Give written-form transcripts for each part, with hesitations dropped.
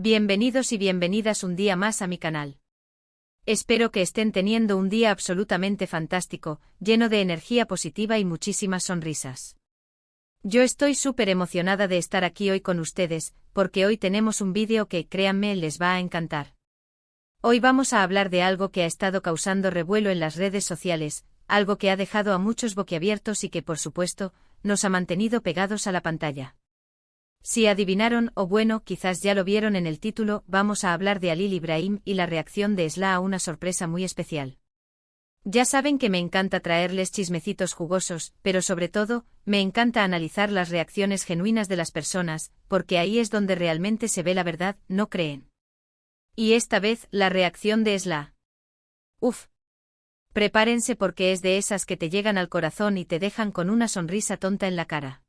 Bienvenidos y bienvenidas un día más a mi canal. Espero que estén teniendo un día absolutamente fantástico, lleno de energía positiva y muchísimas sonrisas. Yo estoy súper emocionada de estar aquí hoy con ustedes, porque hoy tenemos un vídeo que, créanme, les va a encantar. Hoy vamos a hablar de algo que ha estado causando revuelo en las redes sociales, algo que ha dejado a muchos boquiabiertos y que, por supuesto, nos ha mantenido pegados a la pantalla. Si adivinaron, o bueno, quizás ya lo vieron en el título, vamos a hablar de Halil Ibrahim y la reacción de Esla a una sorpresa muy especial. Ya saben que me encanta traerles chismecitos jugosos, pero sobre todo, me encanta analizar las reacciones genuinas de las personas, porque ahí es donde realmente se ve la verdad, ¿no creen? Y esta vez, la reacción de Esla. Uf. Prepárense porque es de esas que te llegan al corazón y te dejan con una sonrisa tonta en la cara.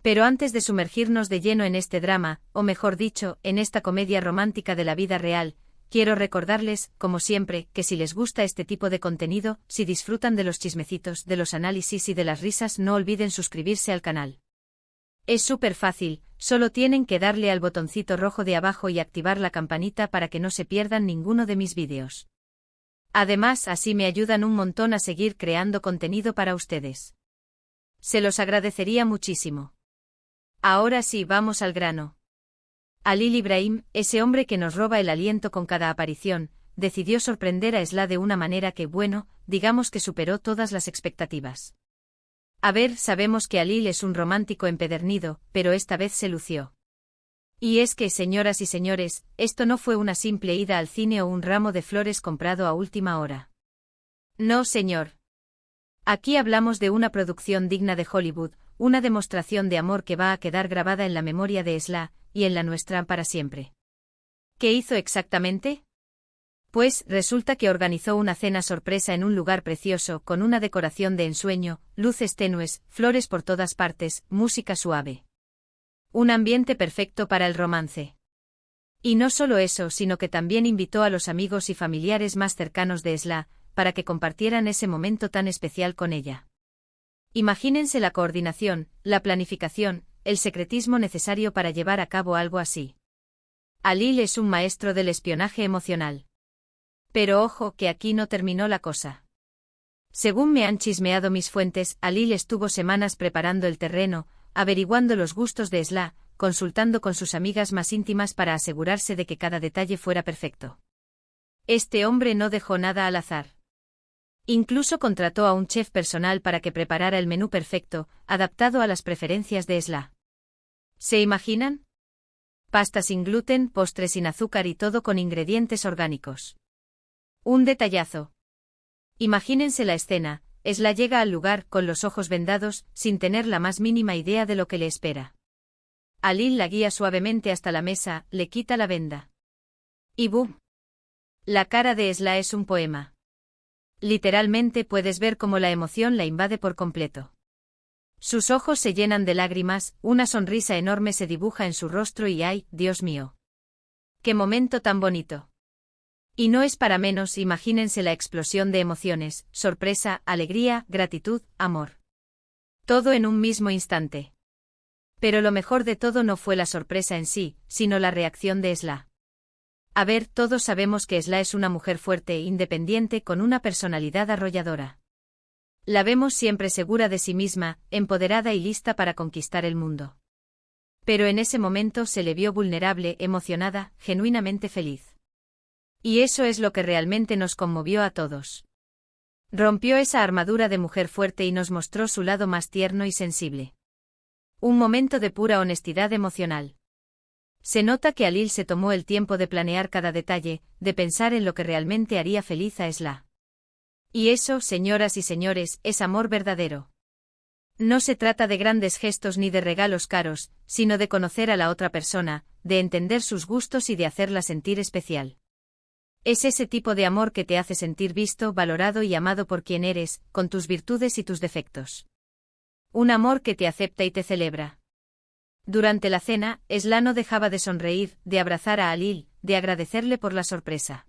Pero antes de sumergirnos de lleno en este drama, o mejor dicho, en esta comedia romántica de la vida real, quiero recordarles, como siempre, que si les gusta este tipo de contenido, si disfrutan de los chismecitos, de los análisis y de las risas, no olviden suscribirse al canal. Es súper fácil, solo tienen que darle al botoncito rojo de abajo y activar la campanita para que no se pierdan ninguno de mis vídeos. Además, así me ayudan un montón a seguir creando contenido para ustedes. Se los agradecería muchísimo. Ahora sí, vamos al grano. Halil Ibrahim, ese hombre que nos roba el aliento con cada aparición, decidió sorprender a Esla de una manera que, bueno, digamos que superó todas las expectativas. A ver, sabemos que Halil es un romántico empedernido, pero esta vez se lució. Y es que, señoras y señores, esto no fue una simple ida al cine o un ramo de flores comprado a última hora. No, señor. Aquí hablamos de una producción digna de Hollywood, una demostración de amor que va a quedar grabada en la memoria de Esla, y en la nuestra para siempre. ¿Qué hizo exactamente? Pues, resulta que organizó una cena sorpresa en un lugar precioso, con una decoración de ensueño, luces tenues, flores por todas partes, música suave. Un ambiente perfecto para el romance. Y no solo eso, sino que también invitó a los amigos y familiares más cercanos de Esla, para que compartieran ese momento tan especial con ella. Imagínense la coordinación, la planificación, el secretismo necesario para llevar a cabo algo así. Halil es un maestro del espionaje emocional. Pero ojo, que aquí no terminó la cosa. Según me han chismeado mis fuentes, Halil estuvo semanas preparando el terreno, averiguando los gustos de Esla, consultando con sus amigas más íntimas para asegurarse de que cada detalle fuera perfecto. Este hombre no dejó nada al azar. Incluso contrató a un chef personal para que preparara el menú perfecto, adaptado a las preferencias de Esla. ¿Se imaginan? Pasta sin gluten, postre sin azúcar y todo con ingredientes orgánicos. Un detallazo. Imagínense la escena, Esla llega al lugar con los ojos vendados, sin tener la más mínima idea de lo que le espera. Halil la guía suavemente hasta la mesa, le quita la venda. Y ¡bum! La cara de Esla es un poema. Literalmente puedes ver cómo la emoción la invade por completo. Sus ojos se llenan de lágrimas, una sonrisa enorme se dibuja en su rostro y ¡ay, Dios mío! ¡Qué momento tan bonito! Y no es para menos, imagínense la explosión de emociones, sorpresa, alegría, gratitud, amor. Todo en un mismo instante. Pero lo mejor de todo no fue la sorpresa en sí, sino la reacción de Esla. A ver, todos sabemos que Esla es una mujer fuerte e independiente con una personalidad arrolladora. La vemos siempre segura de sí misma, empoderada y lista para conquistar el mundo. Pero en ese momento se le vio vulnerable, emocionada, genuinamente feliz. Y eso es lo que realmente nos conmovió a todos. Rompió esa armadura de mujer fuerte y nos mostró su lado más tierno y sensible. Un momento de pura honestidad emocional. Se nota que Halil se tomó el tiempo de planear cada detalle, de pensar en lo que realmente haría feliz a Esla. Y eso, señoras y señores, es amor verdadero. No se trata de grandes gestos ni de regalos caros, sino de conocer a la otra persona, de entender sus gustos y de hacerla sentir especial. Es ese tipo de amor que te hace sentir visto, valorado y amado por quien eres, con tus virtudes y tus defectos. Un amor que te acepta y te celebra. Durante la cena, Esla no dejaba de sonreír, de abrazar a Halil, de agradecerle por la sorpresa.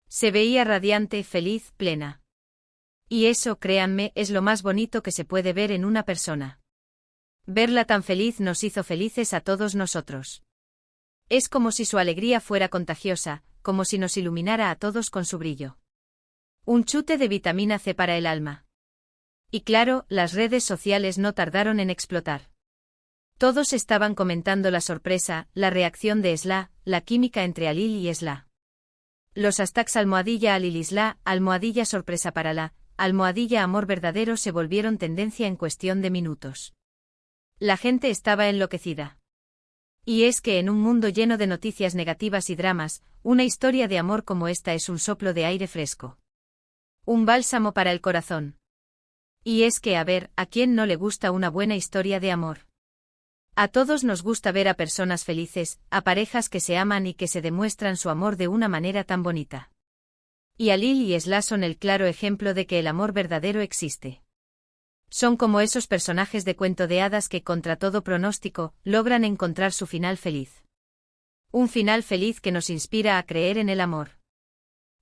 Se veía radiante, feliz, plena. Y eso, créanme, es lo más bonito que se puede ver en una persona. Verla tan feliz nos hizo felices a todos nosotros. Es como si su alegría fuera contagiosa, como si nos iluminara a todos con su brillo. Un chute de vitamina C para el alma. Y claro, las redes sociales no tardaron en explotar. Todos estaban comentando la sorpresa, la reacción de Esla, la química entre Alil y Esla. Los hashtags almohadilla Alil Isla, almohadilla sorpresa para la, almohadilla amor verdadero se volvieron tendencia en cuestión de minutos. La gente estaba enloquecida. Y es que en un mundo lleno de noticias negativas y dramas, una historia de amor como esta es un soplo de aire fresco. Un bálsamo para el corazón. Y es que, a ver, ¿a quién no le gusta una buena historia de amor? A todos nos gusta ver a personas felices, a parejas que se aman y que se demuestran su amor de una manera tan bonita. Y Alil y Esla son el claro ejemplo de que el amor verdadero existe. Son como esos personajes de cuento de hadas que, contra todo pronóstico, logran encontrar su final feliz. Un final feliz que nos inspira a creer en el amor.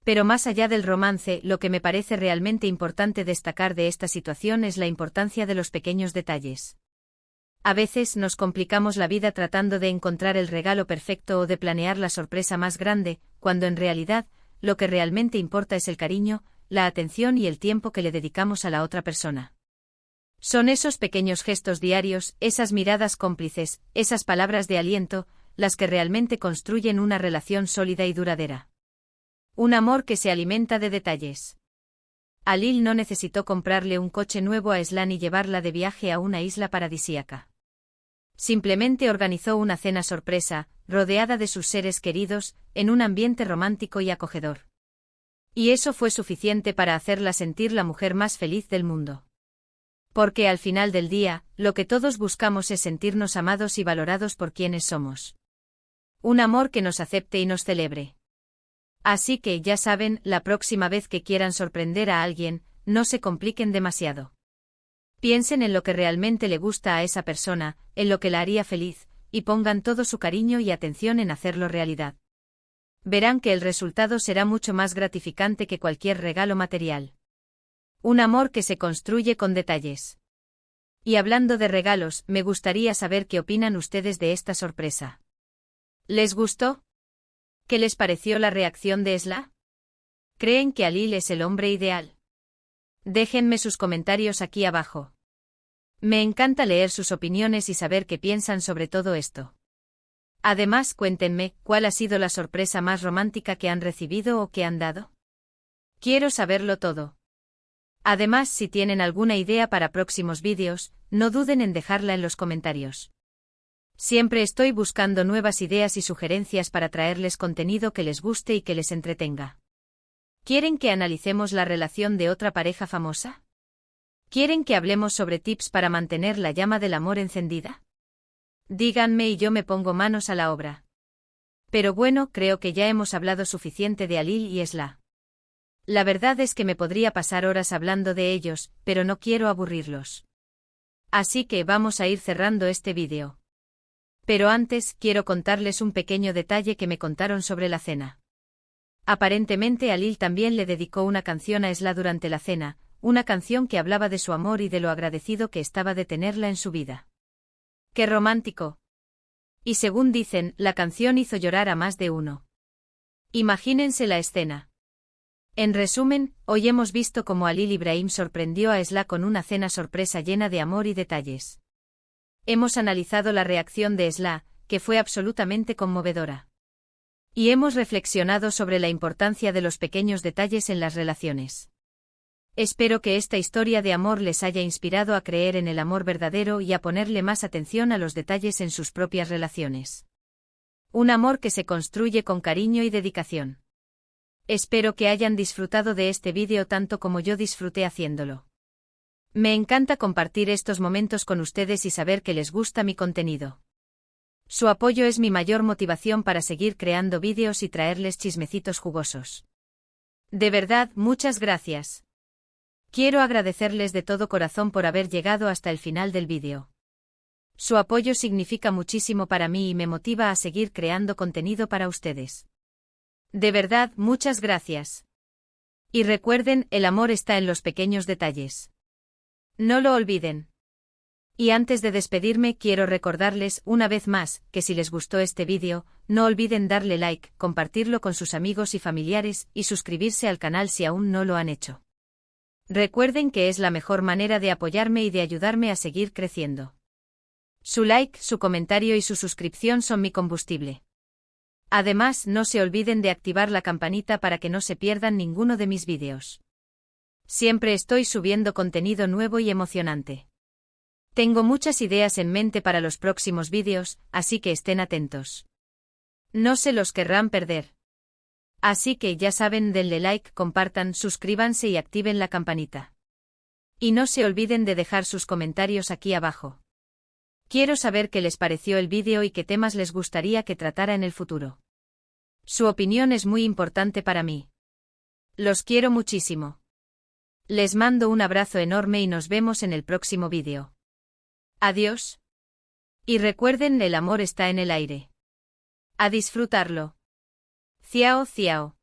Pero más allá del romance, lo que me parece realmente importante destacar de esta situación es la importancia de los pequeños detalles. A veces nos complicamos la vida tratando de encontrar el regalo perfecto o de planear la sorpresa más grande, cuando en realidad, lo que realmente importa es el cariño, la atención y el tiempo que le dedicamos a la otra persona. Son esos pequeños gestos diarios, esas miradas cómplices, esas palabras de aliento, las que realmente construyen una relación sólida y duradera. Un amor que se alimenta de detalles. Alil no necesitó comprarle un coche nuevo a Esla ni llevarla de viaje a una isla paradisíaca. Simplemente organizó una cena sorpresa, rodeada de sus seres queridos, en un ambiente romántico y acogedor. Y eso fue suficiente para hacerla sentir la mujer más feliz del mundo. Porque al final del día, lo que todos buscamos es sentirnos amados y valorados por quienes somos. Un amor que nos acepte y nos celebre. Así que, ya saben, la próxima vez que quieran sorprender a alguien, no se compliquen demasiado. Piensen en lo que realmente le gusta a esa persona, en lo que la haría feliz, y pongan todo su cariño y atención en hacerlo realidad. Verán que el resultado será mucho más gratificante que cualquier regalo material. Un amor que se construye con detalles. Y hablando de regalos, me gustaría saber qué opinan ustedes de esta sorpresa. ¿Les gustó? ¿Qué les pareció la reacción de Esla? ¿Creen que Alil es el hombre ideal? Déjenme sus comentarios aquí abajo. Me encanta leer sus opiniones y saber qué piensan sobre todo esto. Además, cuéntenme, ¿cuál ha sido la sorpresa más romántica que han recibido o que han dado? Quiero saberlo todo. Además, si tienen alguna idea para próximos vídeos, no duden en dejarla en los comentarios. Siempre estoy buscando nuevas ideas y sugerencias para traerles contenido que les guste y que les entretenga. ¿Quieren que analicemos la relación de otra pareja famosa? ¿Quieren que hablemos sobre tips para mantener la llama del amor encendida? Díganme y yo me pongo manos a la obra. Pero bueno, creo que ya hemos hablado suficiente de Alil y Esla. La verdad es que me podría pasar horas hablando de ellos, pero no quiero aburrirlos. Así que vamos a ir cerrando este vídeo. Pero antes, quiero contarles un pequeño detalle que me contaron sobre la cena. Aparentemente Alil también le dedicó una canción a Esla durante la cena, una canción que hablaba de su amor y de lo agradecido que estaba de tenerla en su vida. ¡Qué romántico! Y según dicen, la canción hizo llorar a más de uno. Imagínense la escena. En resumen, hoy hemos visto cómo Alil Ibrahim sorprendió a Esla con una cena sorpresa llena de amor y detalles. Hemos analizado la reacción de Esla, que fue absolutamente conmovedora. Y hemos reflexionado sobre la importancia de los pequeños detalles en las relaciones. Espero que esta historia de amor les haya inspirado a creer en el amor verdadero y a ponerle más atención a los detalles en sus propias relaciones. Un amor que se construye con cariño y dedicación. Espero que hayan disfrutado de este vídeo tanto como yo disfruté haciéndolo. Me encanta compartir estos momentos con ustedes y saber que les gusta mi contenido. Su apoyo es mi mayor motivación para seguir creando vídeos y traerles chismecitos jugosos. De verdad, muchas gracias. Quiero agradecerles de todo corazón por haber llegado hasta el final del vídeo. Su apoyo significa muchísimo para mí y me motiva a seguir creando contenido para ustedes. De verdad, muchas gracias. Y recuerden, el amor está en los pequeños detalles. No lo olviden. Y antes de despedirme quiero recordarles una vez más que si les gustó este vídeo, no olviden darle like, compartirlo con sus amigos y familiares y suscribirse al canal si aún no lo han hecho. Recuerden que es la mejor manera de apoyarme y de ayudarme a seguir creciendo. Su like, su comentario y su suscripción son mi combustible. Además, no se olviden de activar la campanita para que no se pierdan ninguno de mis vídeos. Siempre estoy subiendo contenido nuevo y emocionante. Tengo muchas ideas en mente para los próximos vídeos, así que estén atentos. No se los querrán perder. Así que ya saben, denle like, compartan, suscríbanse y activen la campanita. Y no se olviden de dejar sus comentarios aquí abajo. Quiero saber qué les pareció el vídeo y qué temas les gustaría que tratara en el futuro. Su opinión es muy importante para mí. Los quiero muchísimo. Les mando un abrazo enorme y nos vemos en el próximo vídeo. Adiós. Y recuerden, el amor está en el aire. A disfrutarlo. Ciao, ciao.